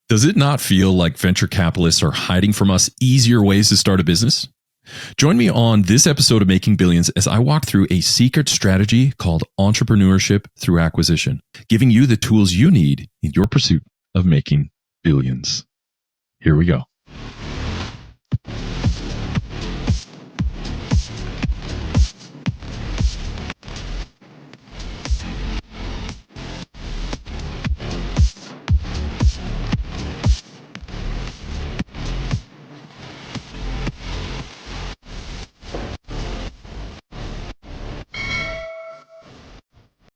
Does it not feel like venture capitalists are hiding from us easier ways to start a business? Join me on this episode of Making Billions as I walk through a secret strategy called entrepreneurship through acquisition, giving you the tools you need in your pursuit of making billions. Here we go.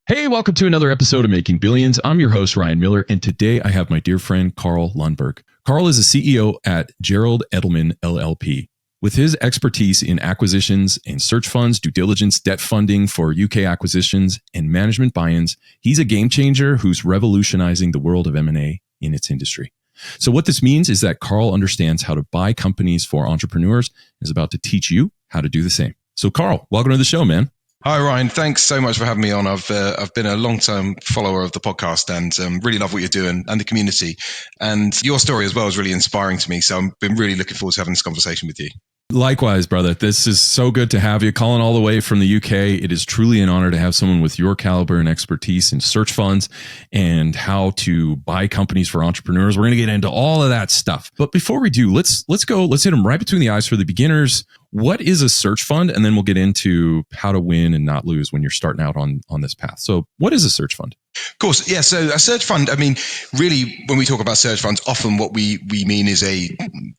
Hey, welcome to another episode of Making Billions. I'm your host, Ryan Miller, and today I have my dear friend, Carl Lundberg. Carl is a CEO at Gerald Edelman LLP. With his expertise in acquisitions and search funds, due diligence, debt funding for UK acquisitions, and management buy-ins, he's a game changer who's revolutionizing the world of M&A in its industry. So what this means is that Carl understands how to buy companies for entrepreneurs and is about to teach you how to do the same. So Carl, welcome to the show, man. Hi, Ryan. Thanks so much for having me on. I've been a long-term follower of the podcast and really love what you're doing and the community. And your story as well is really inspiring to me. So I've been really looking forward to having this conversation with you. Likewise, brother. This is so good to have you. Calling all the way from the UK. It is truly an honor to have someone with your caliber and expertise in search funds and how to buy companies for entrepreneurs. We're going to get into all of that stuff. But before we do, let's hit them right between the eyes for the beginners. What is a search fund? And then we'll get into how to win and not lose when you're starting out on this path. So what is a search fund? Of course. Yeah. So a search fund, I mean, really, when we talk about search funds, often what we mean is a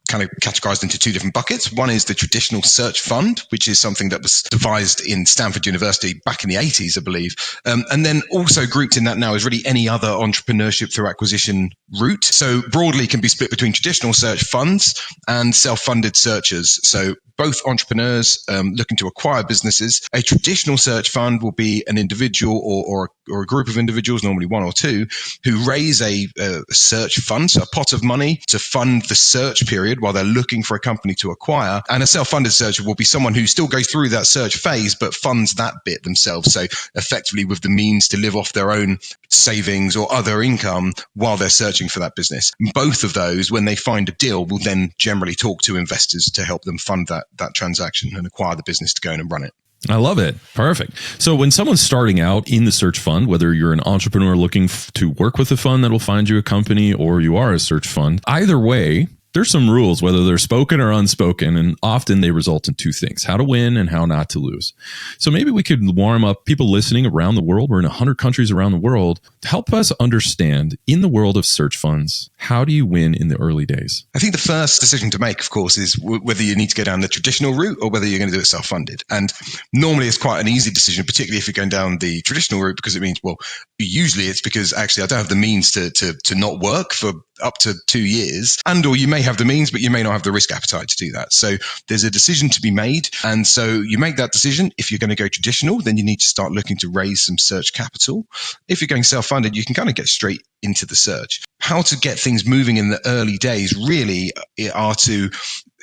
kind of categorized into two different buckets. One is the traditional search fund, which is something that was devised in Stanford University back in the 80s, I believe. And then also grouped in that now is really any other entrepreneurship through acquisition route. So broadly can be split between traditional search funds and self-funded searchers. So both entrepreneurs looking to acquire businesses. A traditional search fund will be an individual or a group of individuals, normally one or two, who raise a search fund, so a pot of money to fund the search period while they're looking for a company to acquire. And a self-funded searcher will be someone who still goes through that search phase, but funds that bit themselves. So effectively with the means to live off their own savings or other income while they're searching for that business. Both of those, when they find a deal, will then generally talk to investors to help them fund that transaction and acquire the business to go in and run it. I love it. Perfect. So when someone's starting out in the search fund, whether you're an entrepreneur looking to work with a fund that will find you a company or you are a search fund, either way, there's some rules, whether they're spoken or unspoken, and often they result in two things: how to win and how not to lose. So maybe we could warm up people listening around the world. We're in 100 countries around the world. Help us understand, in the world of search funds, how do you win in the early days? I think the first decision to make, of course, is whether you need to go down the traditional route or whether you're going to do it self-funded. And normally it's quite an easy decision, particularly if you're going down the traditional route, because it means, well, usually it's because actually I don't have the means to not work for up to 2 years, and or you may have the means, but you may not have the risk appetite to do that. So there's a decision to be made. And so you make that decision. If you're going to go traditional, then you need to start looking to raise some search capital. If you're going self-funded, you can kind of get straight into the search. How to get things moving in the early days really are to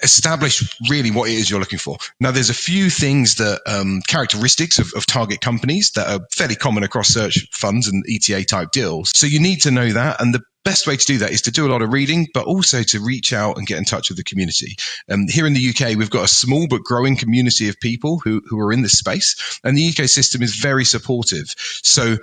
establish really what it is you're looking for. Now, there's a few things that characteristics of target companies that are fairly common across search funds and ETA type deals. So you need to know that. And the best way to do that is to do a lot of reading, but also to reach out and get in touch with the community. Here in the UK, we've got a small but growing community of people who are in this space, and the UK system is very supportive. So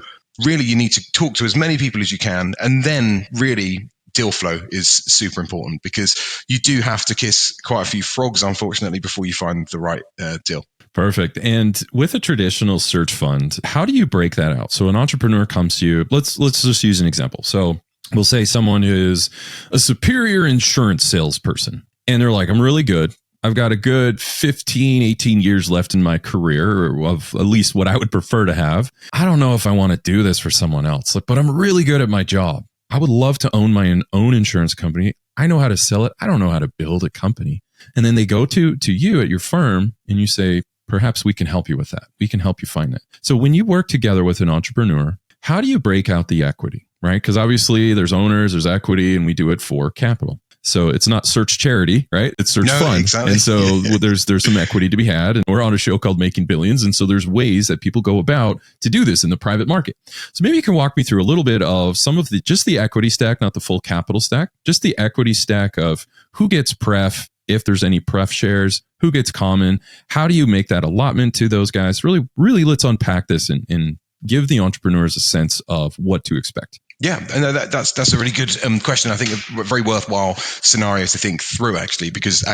really, you need to talk to as many people as you can, and then really deal flow is super important because you do have to kiss quite a few frogs, unfortunately, before you find the right deal. Perfect. And with a traditional search fund, how do you break that out? So an entrepreneur comes to you. Let's just use an example. So we'll say someone is a superior insurance salesperson, and they're like, I'm really good. I've got a good 15, 18 years left in my career, or of at least what I would prefer to have. I don't know if I want to do this for someone else, but I'm really good at my job. I would love to own my own insurance company. I know how to sell it. I don't know how to build a company. And then they go to you at your firm and you say, perhaps we can help you with that. We can help you find that. So when you work together with an entrepreneur, how do you break out the equity, right? Because obviously there's owners, there's equity, and we do it for capital. So it's not search charity, right? It's search fund. Exactly. And so there's some equity to be had. And we're on a show called Making Billions. And so there's ways that people go about to do this in the private market. So maybe you can walk me through a little bit of some of just the equity stack, not the full capital stack, just the equity stack of who gets pref, if there's any pref shares, who gets common, how do you make that allotment to those guys? Really, let's unpack this and give the entrepreneurs a sense of what to expect. Yeah, and that's a really good question. I think a very worthwhile scenario to think through, actually, because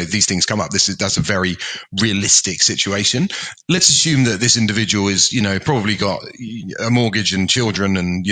these things come up. That's a very realistic situation. Let's assume that this individual is probably got a mortgage and children and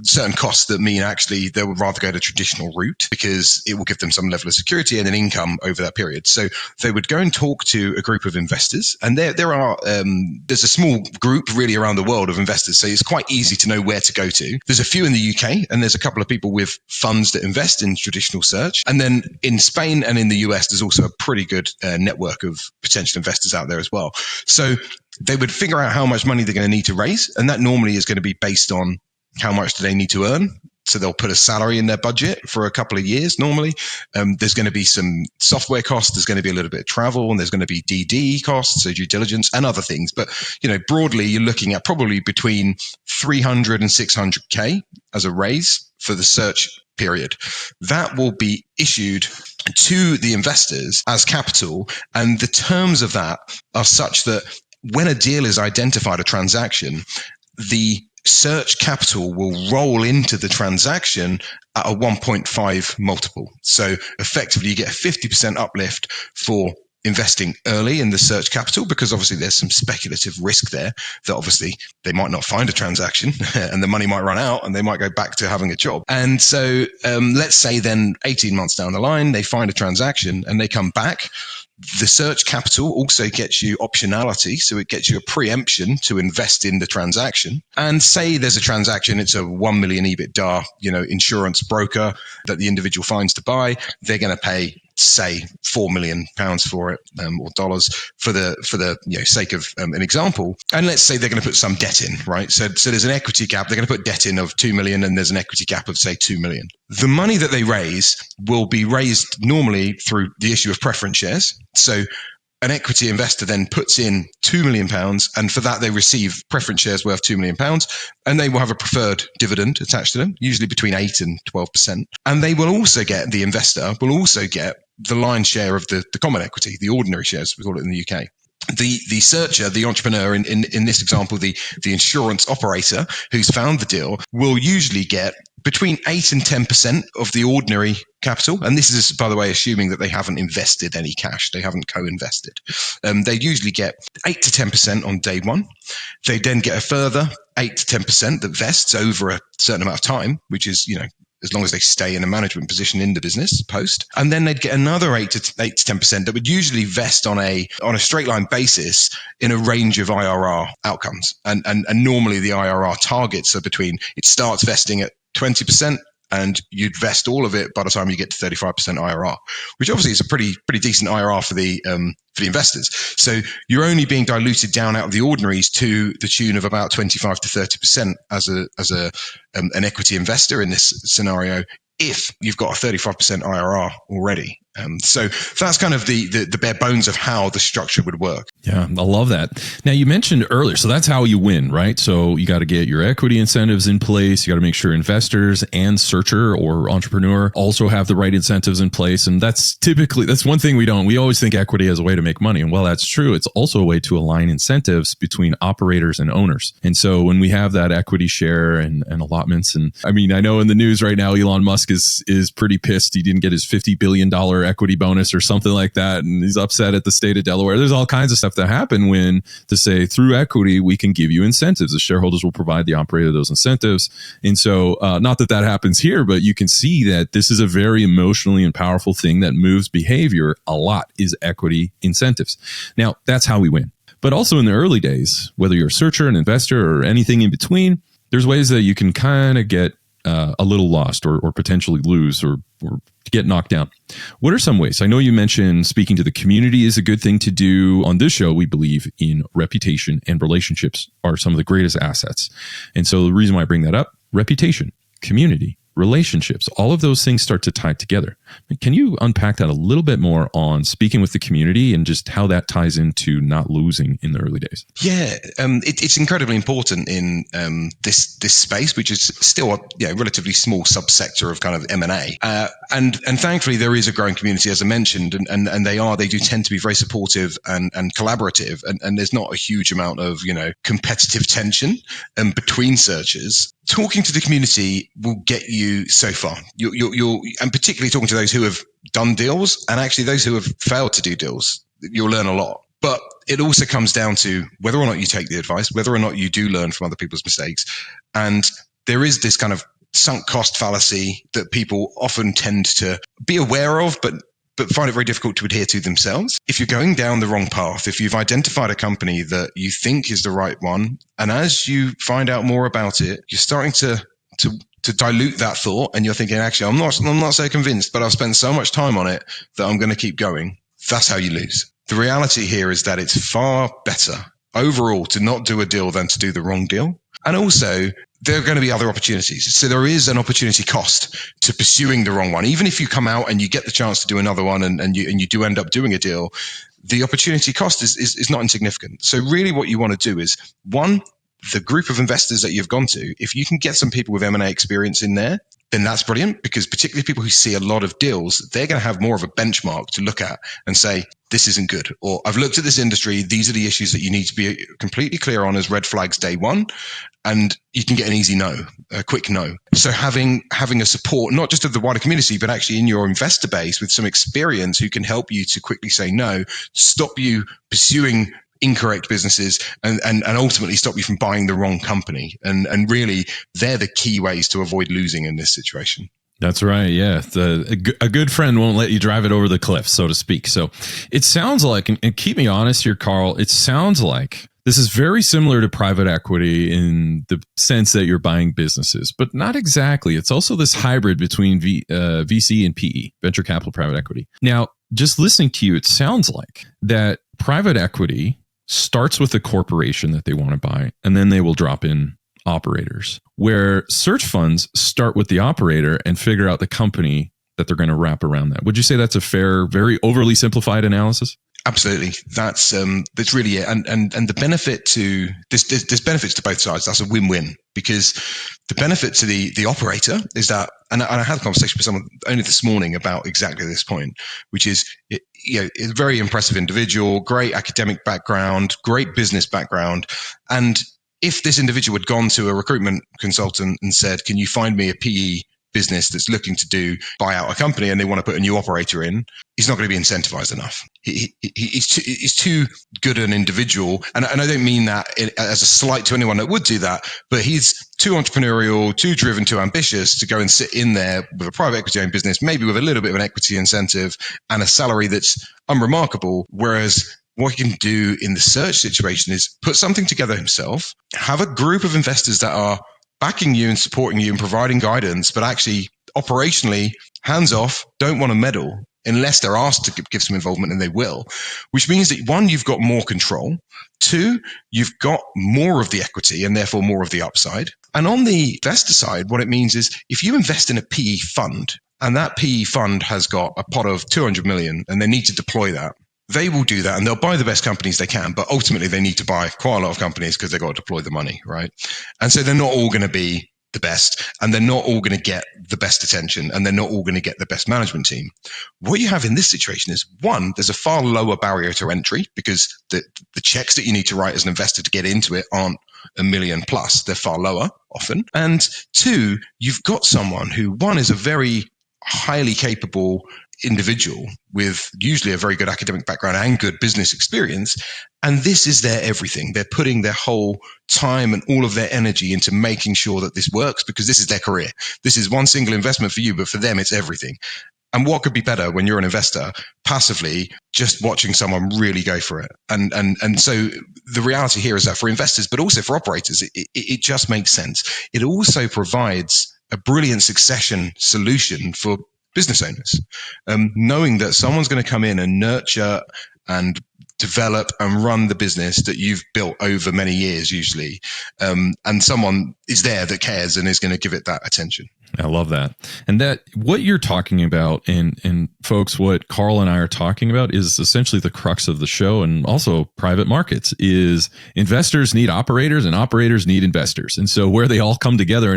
certain costs that mean actually they would rather go the traditional route because it will give them some level of security and an income over that period. So they would go and talk to a group of investors, and there's a small group really around the world of investors, so it's quite easy to know where to go to. There's a few in the UK, and there's a couple of people with funds that invest in traditional search. And then in Spain and in the US, there's also a pretty good network of potential investors out there as well. So they would figure out how much money they're going to need to raise. And that normally is going to be based on how much do they need to earn. So they'll put a salary in their budget for a couple of years normally. There's going to be some software costs. There's going to be a little bit of travel, and there's going to be DD costs, so due diligence and other things. But, broadly, you're looking at probably between 300 and 600K as a raise for the search period. That will be issued to the investors as capital. And the terms of that are such that when a deal is identified, a transaction, the search capital will roll into the transaction at a 1.5 multiple. So effectively, you get a 50% uplift for investing early in the search capital, because obviously there's some speculative risk there that obviously they might not find a transaction and the money might run out and they might go back to having a job. And so let's say then 18 months down the line, they find a transaction and they come back. The search capital also gets you optionality, so it gets you a preemption to invest in the transaction. And say there's a transaction, it's a 1 million EBITDA, insurance broker that the individual finds to buy. They're going to pay, say, £4 million for it, or dollars for the sake of an example. And let's say they're going to put some debt in, right? So there's an equity gap. They're going to put debt in of 2 million, and there's an equity gap of, say, 2 million. The money that they raise will be raised normally through the issue of preference shares. So an equity investor then puts in £2 million, and for that they receive preference shares worth £2 million, and they will have a preferred dividend attached to them, usually between 8 and 12%. And the investor will also get the lion's share of the common equity, the ordinary shares, we call it in the UK. The searcher, the entrepreneur, in this example, the insurance operator who's found the deal, will usually get between 8 and 10% of the ordinary capital. And this is, by the way, assuming that they haven't invested any cash. They haven't co-invested. They usually get 8 to 10% on day one. They then get a further 8 to 10% that vests over a certain amount of time, which is, as long as they stay in a management position in the business post. And then they'd get another 8 to 10% that would usually vest on a straight line basis in a range of IRR outcomes. And normally the IRR targets are it starts vesting at 20%, and you'd vest all of it by the time you get to 35% IRR, which obviously is a pretty decent IRR for the investors. So you're only being diluted down out of the ordinaries to the tune of about 25 to 30% as an equity investor in this scenario, if you've got a 35% IRR already. So that's kind of the bare bones of how the structure would work. Yeah, I love that. Now, you mentioned earlier, so that's how you win, right? So you got to get your equity incentives in place. You got to make sure investors and searcher or entrepreneur also have the right incentives in place. And that's one thing we always think equity as a way to make money. And while that's true, it's also a way to align incentives between operators and owners. And so when we have that equity share and allotments, and I mean, I know in the news right now, Elon Musk is pretty pissed. He didn't get his $50 billion equity bonus or something like that. And he's upset at the state of Delaware. There's all kinds of stuff that happen when to say through equity, we can give you incentives. The shareholders will provide the operator those incentives. And so not that happens here, but you can see that this is a very emotionally and powerful thing that moves behavior a lot, is equity incentives. Now, that's how we win. But also in the early days, whether you're a searcher, an investor, or anything in between, there's ways that you can kind of get a little lost or potentially lose or get knocked down. What are some ways? I know you mentioned speaking to the community is a good thing to do. On this show, we believe in reputation, and relationships are some of the greatest assets. And so the reason why I bring that up, reputation, community, relationships, all of those things start to tie together. Can you unpack that a little bit more on speaking with the community and just how that ties into not losing in the early days? Yeah, it's incredibly important in this space, which is still a relatively small subsector of kind of M&A. And thankfully, there is a growing community, as I mentioned, and they do tend to be very supportive and collaborative, and there's not a huge amount of competitive tension between searchers. Talking to the community will get you so far. You'll and particularly talking to those who have done deals and actually those who have failed to do deals, you'll learn a lot. But it also comes down to whether or not you take the advice, whether or not you do learn from other people's mistakes. And there is this kind of sunk cost fallacy that people often tend to be aware of, but find it very difficult to adhere to themselves. If you're going down the wrong path, if you've identified a company that you think is the right one, and as you find out more about it, you're starting to dilute that thought, and you're thinking, actually, I'm not so convinced, but I've spent so much time on it that I'm going to keep going. That's how you lose. The reality here is that it's far better overall to not do a deal than to do the wrong deal. And also, there are going to be other opportunities. So there is an opportunity cost to pursuing the wrong one. Even if you come out and you get the chance to do another one and you do end up doing a deal, the opportunity cost is not insignificant. So really what you want to do is, one, the group of investors that you've gone to, if you can get some people with M&A experience in there, then that's brilliant, because particularly people who see a lot of deals, they're going to have more of a benchmark to look at and say, this isn't good. Or I've looked at this industry. These are the issues that you need to be completely clear on as red flags day one. And you can get an easy no, a quick no. So having a support, not just of the wider community, but actually in your investor base with some experience who can help you to quickly say no, stop you pursuing incorrect businesses and ultimately stop you from buying the wrong company. And really, they're the key ways to avoid losing in this situation. That's right. Yeah. A good friend won't let you drive it over the cliff, so to speak. So it sounds like, and keep me honest here, Carl, it sounds like this is very similar to private equity in the sense that you're buying businesses, but not exactly. It's also this hybrid between VC and PE, venture capital, private equity. Now, just listening to you, it sounds like that private equity starts with a corporation that they want to buy, and then they will drop in operators, where search funds start with the operator and figure out the company that they're going to wrap around that. Would you say that's a fair, very overly simplified analysis? Absolutely. That's really it. And the benefit to there's benefits to both sides. That's a win-win, because the benefit to the operator is that, and I had a conversation with someone only this morning about exactly this point, which is, a very impressive individual, great academic background, great business background. And if this individual had gone to a recruitment consultant and said, can you find me a PE business that's looking to buy out a company, and they want to put a new operator in, he's not going to be incentivized enough. He's too good an individual. And I don't mean that as a slight to anyone that would do that, but he's too entrepreneurial, too driven, too ambitious to go and sit in there with a private equity owned business, maybe with a little bit of an equity incentive and a salary that's unremarkable. Whereas what he can do in the search situation is put something together himself, have a group of investors that are backing you and supporting you and providing guidance, but actually operationally hands off, don't want to meddle unless they're asked to give some involvement, and they will, which means that, one, you've got more control. Two, you've got more of the equity and therefore more of the upside. And on the investor side, what it means is if you invest in a PE fund and that PE fund has got a pot of 200 million and they need to deploy that, they will do that and they'll buy the best companies they can, but ultimately they need to buy quite a lot of companies because they've got to deploy the money, right? And so they're not all going to be the best, and they're not all going to get the best attention, and they're not all going to get the best management team. What you have in this situation is, one, there's a far lower barrier to entry because the checks that you need to write as an investor to get into it aren't $1 million plus. They're far lower often. And two, you've got someone who, one, is a very highly capable individual with usually a very good academic background and good business experience. And this is their everything. They're putting their whole time and all of their energy into making sure that this works because this is their career. This is one single investment for you, but for them, it's everything. And what could be better when you're an investor passively just watching someone really go for it? And so the reality here is that for investors, but also for operators, it just makes sense. It also provides a brilliant succession solution for business owners, knowing that someone's going to come in and nurture and develop and run the business that you've built over many years, usually. And someone is there that cares and is going to give it that attention. I love that. And that what you're talking about, and folks, what Carl and I are talking about is essentially the crux of the show, and also private markets, is investors need operators and operators need investors. And so where they all come together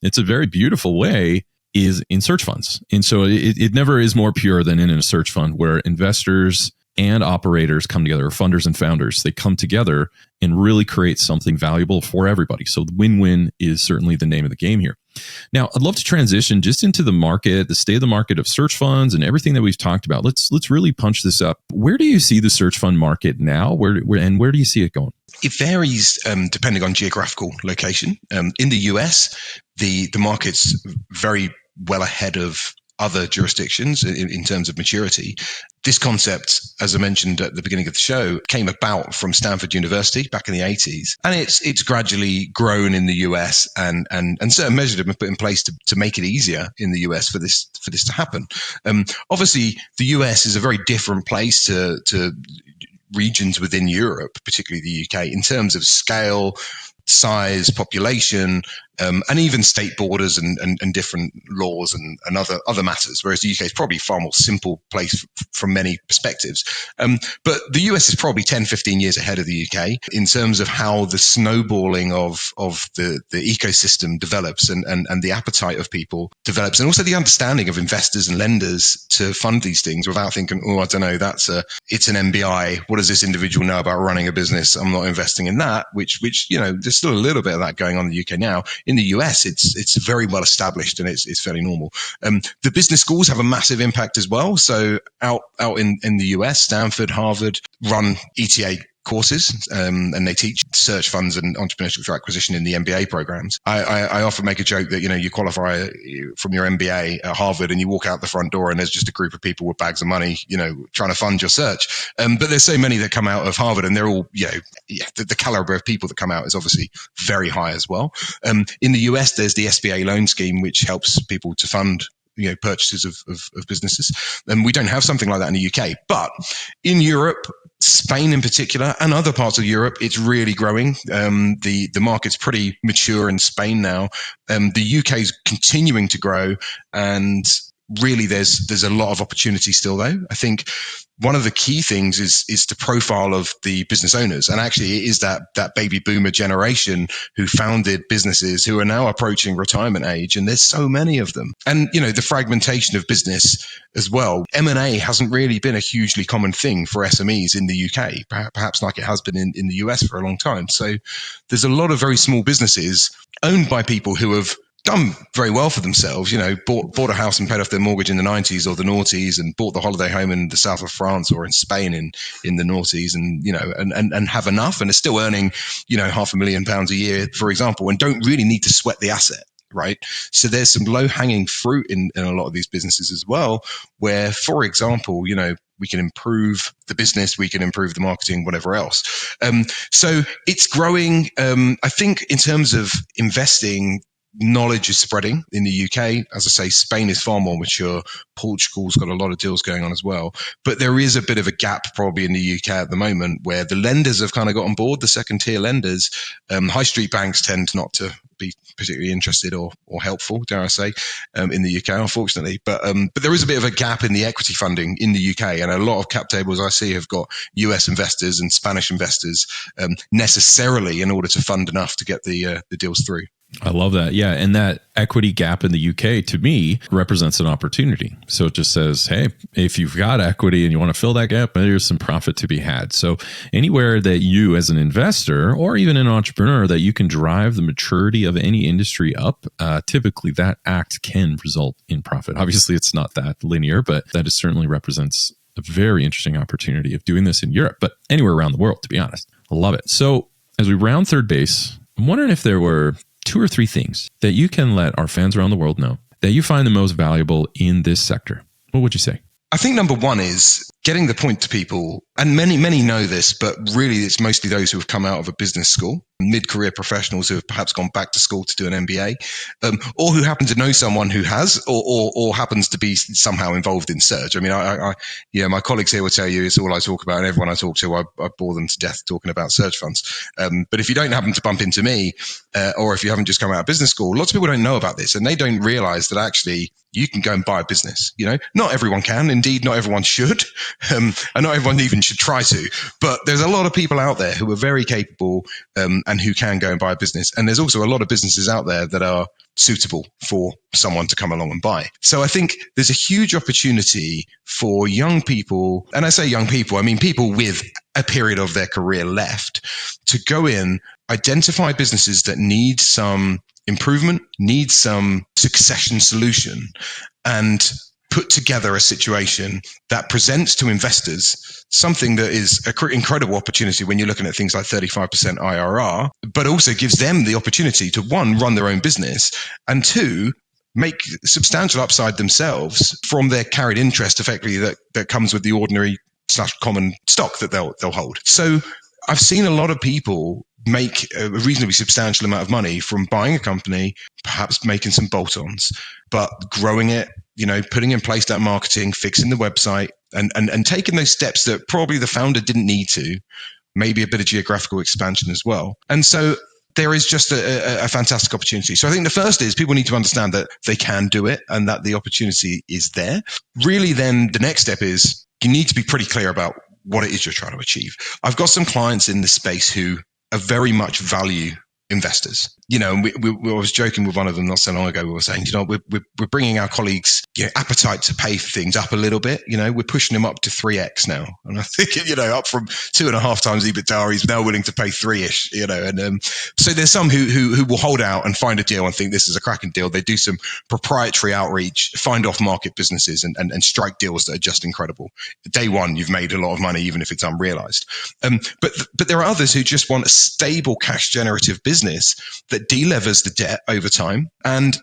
it's a very beautiful way is in search funds. And so it never is more pure than in a search fund where investors and operators come together, or funders and founders. They come together and really create something valuable for everybody. So win-win is certainly the name of the game here. Now, I'd love to transition just into the market, the state of the market of search funds and everything that we've talked about. Let's really punch this up. Where do you see the search fund market now? Where do you see it going? It varies depending on geographical location. In the US, the market's very well ahead of other jurisdictions in terms of maturity. This concept, as I mentioned at the beginning of the show, came about from Stanford University back in the 80s. And it's gradually grown in the US and certain measures have been put in place to make it easier in the US for this to happen. Obviously, the US is a very different place to regions within Europe, particularly the UK, in terms of scale, size, population, and even state borders and different laws and other matters, whereas the UK is probably a far more simple place from many perspectives. But the US is probably 10, 15 years ahead of the UK in terms of how the snowballing of the ecosystem develops and the appetite of people develops, and also the understanding of investors and lenders to fund these things without thinking, oh, I don't know, it's an MBI. What does this individual know about running a business? I'm not investing in that, which, there's still a little bit of that going on in the UK now. In the US, it's very well established and it's fairly normal. The business schools have a massive impact as well. So out in the US, Stanford, Harvard run ETA courses, and they teach search funds and entrepreneurship through acquisition in the MBA programs. I often make a joke that, you qualify from your MBA at Harvard and you walk out the front door and there's just a group of people with bags of money, trying to fund your search. But there's so many that come out of Harvard and they're all, the caliber of people that come out is obviously very high as well. In the US, there's the SBA loan scheme, which helps people to fund purchases of businesses. And we don't have something like that in the UK. But in Europe, Spain in particular, and other parts of Europe, it's really growing. The market's pretty mature in Spain now. The UK is continuing to grow, and really there's a lot of opportunity still though. I think one of the key things is the profile of the business owners. And actually it is that baby boomer generation who founded businesses who are now approaching retirement age. And there's so many of them. And, the fragmentation of business as well. M&A hasn't really been a hugely common thing for SMEs in the UK, perhaps like it has been in the US for a long time. So there's a lot of very small businesses owned by people who have done very well for themselves, bought a house and paid off their mortgage in the 90s or the noughties, and bought the holiday home in the south of France or in Spain in the noughties, and have enough and are still earning, £500,000 a year, for example, and don't really need to sweat the asset. Right. So there's some low hanging fruit in a lot of these businesses as well, where, for example, we can improve the business, we can improve the marketing, whatever else. So it's growing. I think in terms of investing, knowledge is spreading in the UK. As I say, Spain is far more mature. Portugal's got a lot of deals going on as well. But there is a bit of a gap probably in the UK at the moment where the lenders have kind of got on board, the second tier lenders. High street banks tend not to be particularly interested or helpful, dare I say, in the UK, unfortunately. But there is a bit of a gap in the equity funding in the UK, and a lot of cap tables I see have got US investors and Spanish investors necessarily in order to fund enough to get the deals through. I love that. Yeah. And that equity gap in the UK, to me, represents an opportunity. So it just says, hey, if you've got equity and you want to fill that gap, there's some profit to be had. So anywhere that you as an investor or even an entrepreneur that you can drive the maturity of any industry up, typically that act can result in profit. Obviously, it's not that linear, but that certainly represents a very interesting opportunity of doing this in Europe, but anywhere around the world, to be honest. I love it. So as we round third base, I'm wondering if there were 2 or 3 things that you can let our fans around the world know that you find the most valuable in this sector. What would you say? I think number one is getting the point to people, and many know this, but really it's mostly those who have come out of a business school, mid-career professionals who have perhaps gone back to school to do an MBA, or who happen to know someone who has, or happens to be somehow involved in search. I mean, my colleagues here will tell you it's all I talk about, and everyone I talk to, I bore them to death talking about search funds. But if you don't happen to bump into me, or if you haven't just come out of business school, lots of people don't know about this, and they don't realize that actually you can go and buy a business. Not everyone can. Indeed, not everyone should. And not everyone even should try to. But there's a lot of people out there who are very capable and who can go and buy a business. And there's also a lot of businesses out there that are suitable for someone to come along and buy. So I think there's a huge opportunity for young people, and I say young people, I mean people with a period of their career left, to go in, identify businesses that need some improvement, need some succession solution, and put together a situation that presents to investors something that is an incredible opportunity when you're looking at things like 35% IRR, but also gives them the opportunity to, one, run their own business, and two, make substantial upside themselves from their carried interest effectively that comes with the ordinary / common stock that they'll hold. So I've seen a lot of people make a reasonably substantial amount of money from buying a company, perhaps making some bolt-ons, but growing it, putting in place that marketing, fixing the website, and taking those steps that probably the founder didn't need to, maybe a bit of geographical expansion as well. And so there is just a fantastic opportunity. So I think the first is people need to understand that they can do it and that the opportunity is there. Really, then the next step is you need to be pretty clear about what it is you're trying to achieve. I've got some clients in this space who are very much value investors. And we was joking with one of them not so long ago. We were saying, we're bringing our colleagues' appetite to pay for things up a little bit. We're pushing them up to 3x now. And I think, up from 2.5 times EBITDA, he's now willing to pay 3-ish, and so there's some who will hold out and find a deal and think this is a cracking deal. They do some proprietary outreach, find off market businesses and strike deals that are just incredible. Day one, you've made a lot of money, even if it's unrealized. But there are others who just want a stable cash generative business that delevers the debt over time and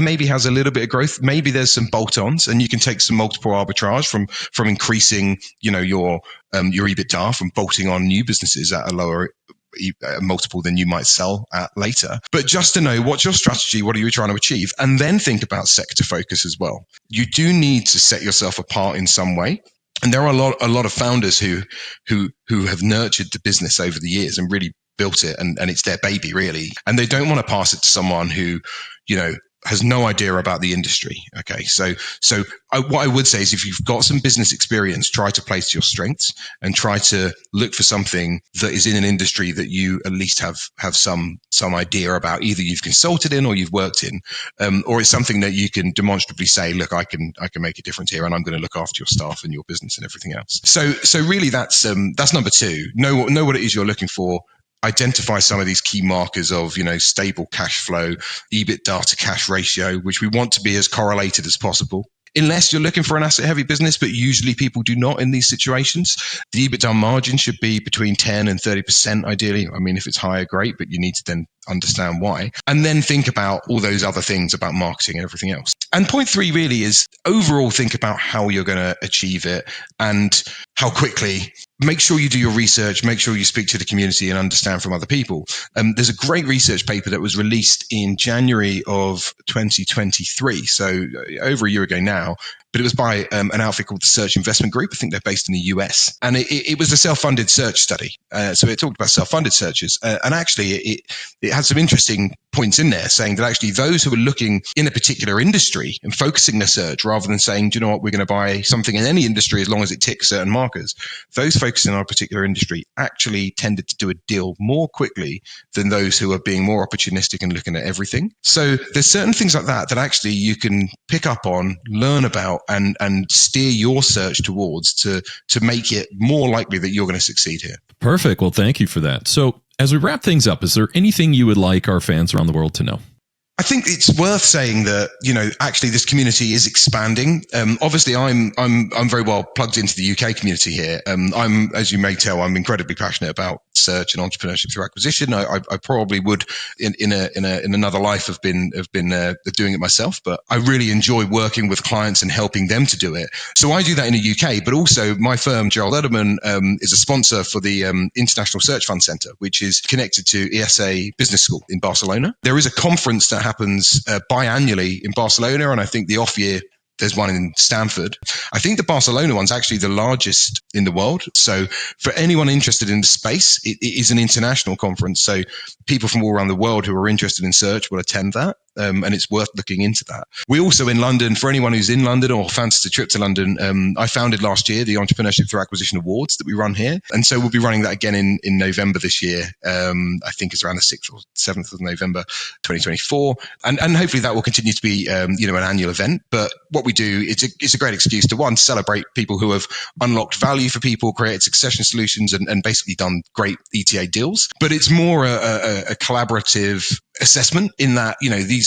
maybe has a little bit of growth. Maybe there's some bolt-ons and you can take some multiple arbitrage from increasing, your EBITDA from bolting on new businesses at a lower multiple than you might sell at later. But just to know what's your strategy, what are you trying to achieve? And then think about sector focus as well. You do need to set yourself apart in some way. And there are a lot of founders who have nurtured the business over the years and really built it and it's their baby really. And they don't want to pass it to someone who, has no idea about the industry. Okay. So what I would say is if you've got some business experience, try to play to your strengths and try to look for something that is in an industry that you at least have some idea about. Either you've consulted in or you've worked in, or it's something that you can demonstrably say, look, I can make a difference here and I'm going to look after your staff and your business and everything else. So really that's number two. Know what it is you're looking for. Identify some of these key markers of, stable cash flow, EBITDA to cash ratio, which we want to be as correlated as possible. Unless you're looking for an asset-heavy business, but usually people do not in these situations. The EBITDA margin should be between 10 and 30% ideally. I mean, if it's higher, great, but you need to then understand why. And then think about all those other things about marketing and everything else. And point 3 really is overall think about how you're going to achieve it and how quickly. Make sure you do your research, make sure you speak to the community and understand from other people. There's a great research paper that was released in January of 2023, so over a year ago now, but it was by an outfit called the Search Investment Group. I think they're based in the US. And it was a self-funded search study. So it talked about self-funded searches. And actually, it had some interesting points in there saying that actually those who are looking in a particular industry and focusing their search rather than saying, do you know what, we're going to buy something in any industry as long as it ticks certain markers, those focusing on a particular industry actually tended to do a deal more quickly than those who are being more opportunistic and looking at everything. So there's certain things like that actually you can pick up on, learn about, and steer your search towards to make it more likely that you're going to succeed here. Perfect. Well, thank you for that. So as we wrap things up, is there anything you would like our fans around the world to know? I think it's worth saying that, actually this community is expanding. Obviously I'm very well plugged into the UK community here. As you may tell, I'm incredibly passionate about search and entrepreneurship through acquisition. I probably would in another life have been doing it myself, but I really enjoy working with clients and helping them to do it. So I do that in the UK, but also my firm, Gerald Edelman, is a sponsor for the International Search Fund Centre, which is connected to ESA Business School in Barcelona. There is a conference that happens biannually in Barcelona, and I think the off year there's one in Stanford. I think the Barcelona one's actually the largest in the world. So for anyone interested in the space, it is an international conference. So people from all around the world who are interested in search will attend that. And it's worth looking into that. We also in London, for anyone who's in London or fancies a trip to London, I founded last year the Entrepreneurship Through Acquisition Awards that we run here. And so we'll be running that again in November this year. I think it's around the 6th or 7th of November, 2024. And hopefully that will continue to be, an annual event. But what we do, it's a great excuse to, one, celebrate people who have unlocked value for people, created succession solutions, and basically done great ETA deals. But it's more a collaborative assessment in that,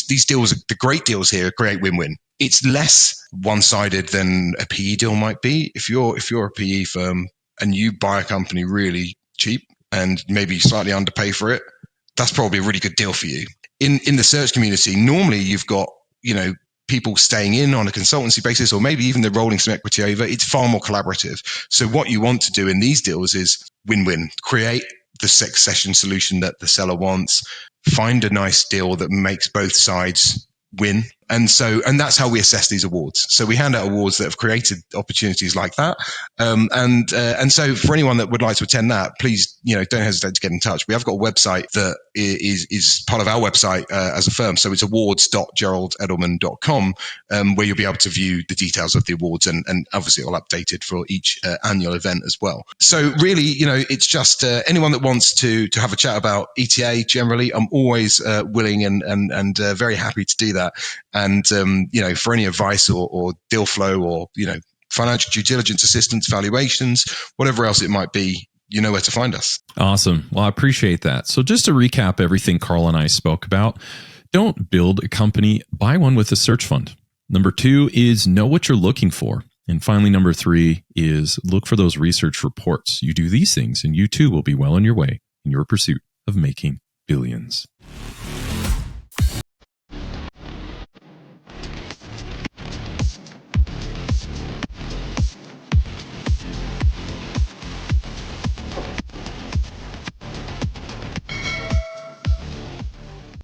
these deals, the great deals here create win-win. It's less one-sided than a PE deal might be. If you're a PE firm and you buy a company really cheap and maybe slightly underpay for it, that's probably a really good deal for you. In the search community, normally you've got, people staying in on a consultancy basis, or maybe even they're rolling some equity over. It's far more collaborative. So what you want to do in these deals is win-win. Create the succession solution that the seller wants. Find a nice deal that makes both sides win. And that's how we assess these awards. So we hand out awards that have created opportunities like that. And so for anyone that would like to attend that, please, don't hesitate to get in touch. We have got a website that is part of our website as a firm. So it's awards.geraldedelman.com, where you'll be able to view the details of the awards, and obviously all updated for each annual event as well. So really, it's just anyone that wants to have a chat about ETA generally, I'm always willing and very happy to do that. And, for any advice or deal flow or, financial due diligence assistance, valuations, whatever else it might be, you know where to find us. Awesome. Well, I appreciate that. So just to recap everything Carl and I spoke about, don't build a company, buy one with a search fund. Number 2 is know what you're looking for. And finally, number 3 is look for those research reports. You do these things and you too will be well on your way in your pursuit of making billions.